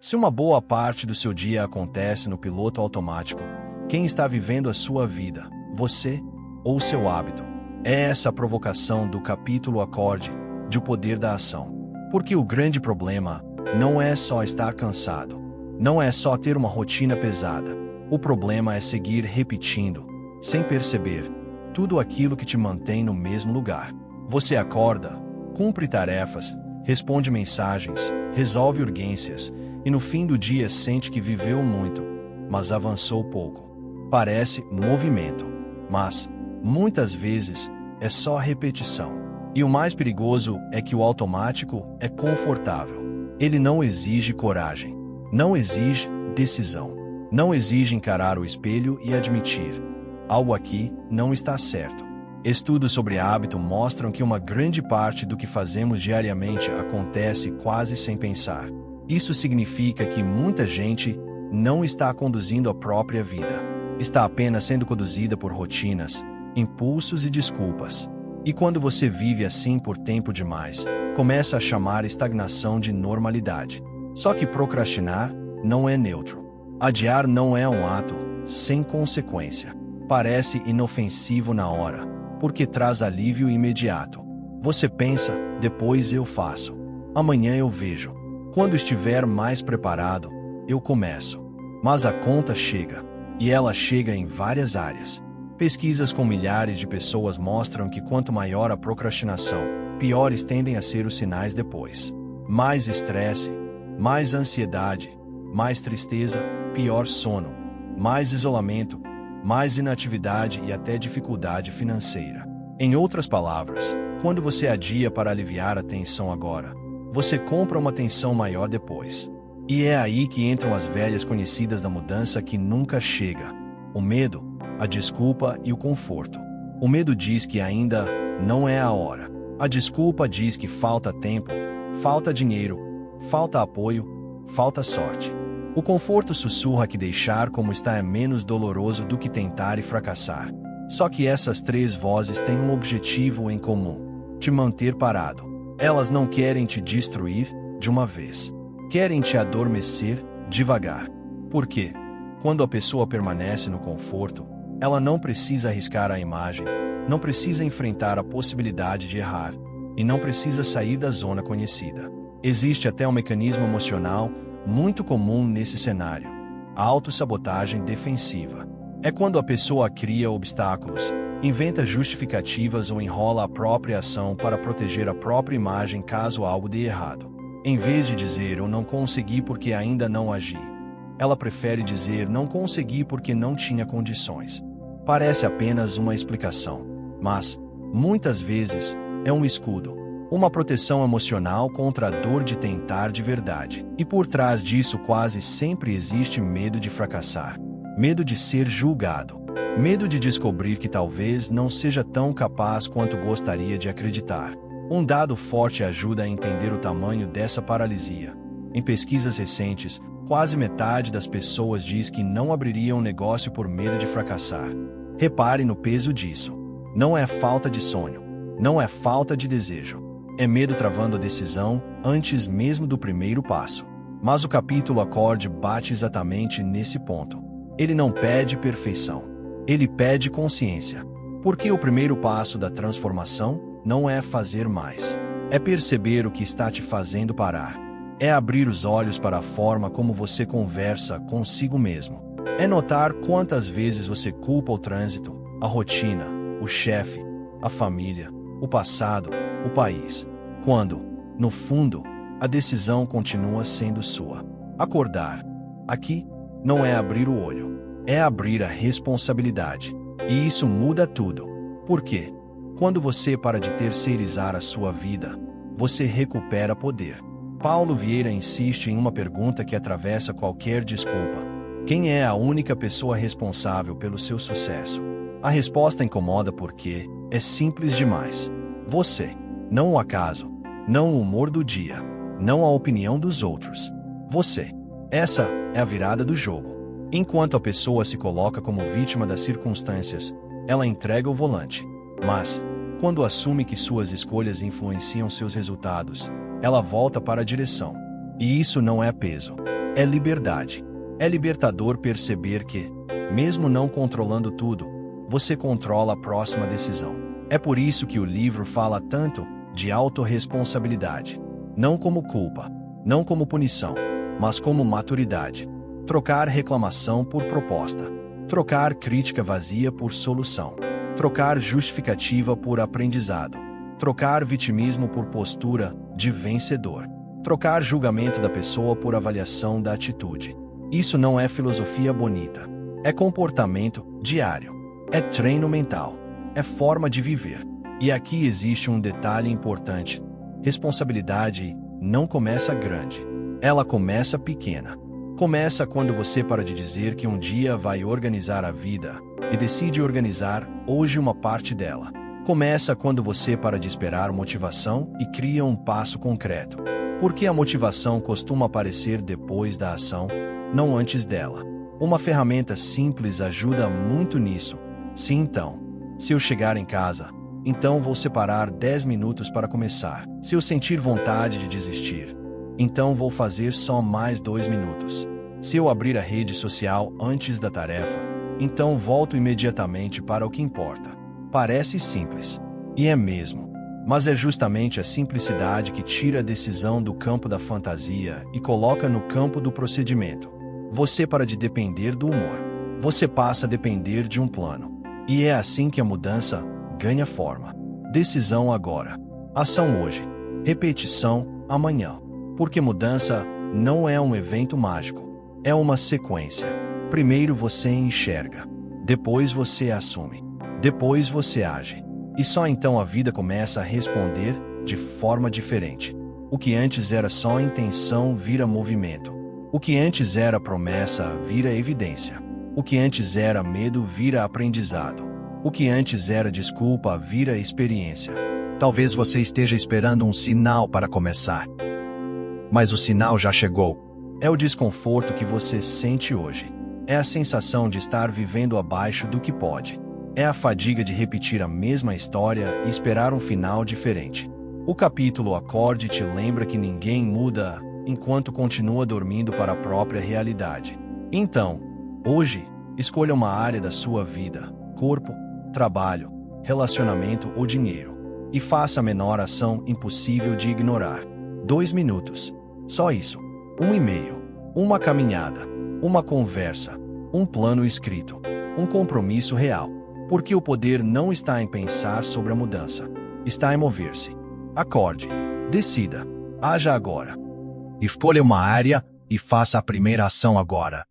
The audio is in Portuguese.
Se uma boa parte do seu dia acontece no piloto automático, quem está vivendo a sua vida, você ou seu hábito? É essa a provocação do capítulo Acorde, de O Poder da Ação. Porque o grande problema não é só estar cansado, não é só ter uma rotina pesada. O problema é seguir repetindo, sem perceber, tudo aquilo que te mantém no mesmo lugar. Você acorda, cumpre tarefas, responde mensagens, resolve urgências, e no fim do dia sente que viveu muito, mas avançou pouco. Parece movimento, mas, muitas vezes, é só repetição. E o mais perigoso é que o automático é confortável. Ele não exige coragem, não exige decisão, não exige encarar o espelho e admitir: algo aqui não está certo. Estudos sobre hábito mostram que uma grande parte do que fazemos diariamente acontece quase sem pensar. Isso significa que muita gente não está conduzindo a própria vida. Está apenas sendo conduzida por rotinas, impulsos e desculpas. E quando você vive assim por tempo demais, começa a chamar estagnação de normalidade. Só que procrastinar não é neutro. Adiar não é um ato sem consequência. Parece inofensivo na hora, porque traz alívio imediato. Você pensa, depois eu faço. Amanhã eu vejo. Quando estiver mais preparado, eu começo. Mas a conta chega. E ela chega em várias áreas. Pesquisas com milhares de pessoas mostram que quanto maior a procrastinação, piores tendem a ser os sinais depois. Mais estresse, mais ansiedade, mais tristeza, pior sono, mais isolamento, mais inatividade e até dificuldade financeira. Em outras palavras, quando você adia para aliviar a tensão agora, você compra uma tensão maior depois. E é aí que entram as velhas conhecidas da mudança que nunca chega: o medo, a desculpa e o conforto. O medo diz que ainda não é a hora. A desculpa diz que falta tempo, falta dinheiro, falta apoio, falta sorte. O conforto sussurra que deixar como está é menos doloroso do que tentar e fracassar. Só que essas três vozes têm um objetivo em comum: te manter parado. Elas não querem te destruir de uma vez. Querem te adormecer devagar. Por quê? Quando a pessoa permanece no conforto, ela não precisa arriscar a imagem, não precisa enfrentar a possibilidade de errar, e não precisa sair da zona conhecida. Existe até um mecanismo emocional muito comum nesse cenário: a autossabotagem defensiva. É quando a pessoa cria obstáculos, inventa justificativas ou enrola a própria ação para proteger a própria imagem caso algo dê errado. Em vez de dizer "eu não consegui porque ainda não agi", ela prefere dizer "não consegui porque não tinha condições". Parece apenas uma explicação, mas, muitas vezes, é um escudo, uma proteção emocional contra a dor de tentar de verdade. E por trás disso quase sempre existe medo de fracassar, medo de ser julgado, medo de descobrir que talvez não seja tão capaz quanto gostaria de acreditar. Um dado forte ajuda a entender o tamanho dessa paralisia. Em pesquisas recentes, quase metade das pessoas diz que não abriria um negócio por medo de fracassar. Repare no peso disso. Não é falta de sonho, não é falta de desejo. É medo travando a decisão antes mesmo do primeiro passo. Mas o capítulo Acorde bate exatamente nesse ponto. Ele não pede perfeição, ele pede consciência. Porque o primeiro passo da transformação não é fazer mais. É perceber o que está te fazendo parar. É abrir os olhos para a forma como você conversa consigo mesmo. É notar quantas vezes você culpa o trânsito, a rotina, o chefe, a família, o passado, o país, quando, no fundo, a decisão continua sendo sua. Acordar aqui não é abrir o olho, é abrir a responsabilidade. E isso muda tudo. Por quê? Quando você para de terceirizar a sua vida, você recupera poder. Paulo Vieira insiste em uma pergunta que atravessa qualquer desculpa: quem é a única pessoa responsável pelo seu sucesso? A resposta incomoda porque é simples demais. Você. Não o acaso, não o humor do dia, não a opinião dos outros. Você. Essa é a virada do jogo. Enquanto a pessoa se coloca como vítima das circunstâncias, ela entrega o volante. Mas, quando assume que suas escolhas influenciam seus resultados, ela volta para a direção. E isso não é peso. É liberdade. É libertador perceber que, mesmo não controlando tudo, você controla a próxima decisão. É por isso que o livro fala tanto de autorresponsabilidade. Não como culpa, não como punição, mas como maturidade. Trocar reclamação por proposta. Trocar crítica vazia por solução. Trocar justificativa por aprendizado. Trocar vitimismo por postura de vencedor. Trocar julgamento da pessoa por avaliação da atitude. Isso não é filosofia bonita. É comportamento diário. É treino mental. É forma de viver. E aqui existe um detalhe importante. Responsabilidade não começa grande. Ela começa pequena. Começa quando você para de dizer que um dia vai organizar a vida e decide organizar hoje uma parte dela. Começa quando você para de esperar motivação e cria um passo concreto. Porque a motivação costuma aparecer depois da ação, não antes dela. Uma ferramenta simples ajuda muito nisso. Se então, se eu chegar em casa, então vou separar 10 minutos para começar. Se eu sentir vontade de desistir, então vou fazer só mais 2 minutos. Se eu abrir a rede social antes da tarefa, então volto imediatamente para o que importa. Parece simples. E é mesmo. Mas é justamente a simplicidade que tira a decisão do campo da fantasia e coloca no campo do procedimento. Você para de depender do humor. Você passa a depender de um plano. E é assim que a mudança ganha forma. Decisão agora. Ação hoje. Repetição amanhã. Porque mudança não é um evento mágico. É uma sequência. Primeiro você enxerga. Depois você assume. Depois você age. E só então a vida começa a responder de forma diferente. O que antes era só intenção vira movimento. O que antes era promessa vira evidência. O que antes era medo vira aprendizado. O que antes era desculpa vira experiência. Talvez você esteja esperando um sinal para começar. Mas o sinal já chegou. É o desconforto que você sente hoje. É a sensação de estar vivendo abaixo do que pode. É a fadiga de repetir a mesma história e esperar um final diferente. O capítulo Acorde te lembra que ninguém muda enquanto continua dormindo para a própria realidade. Então, hoje, escolha uma área da sua vida, corpo, trabalho, relacionamento ou dinheiro, e faça a menor ação impossível de ignorar. 2 minutos. Só isso. 1 e-mail. Uma caminhada. Uma conversa. Um plano escrito. Um compromisso real. Porque o poder não está em pensar sobre a mudança. Está em mover-se. Acorde. Decida. Haja agora. Escolha uma área e faça a primeira ação agora.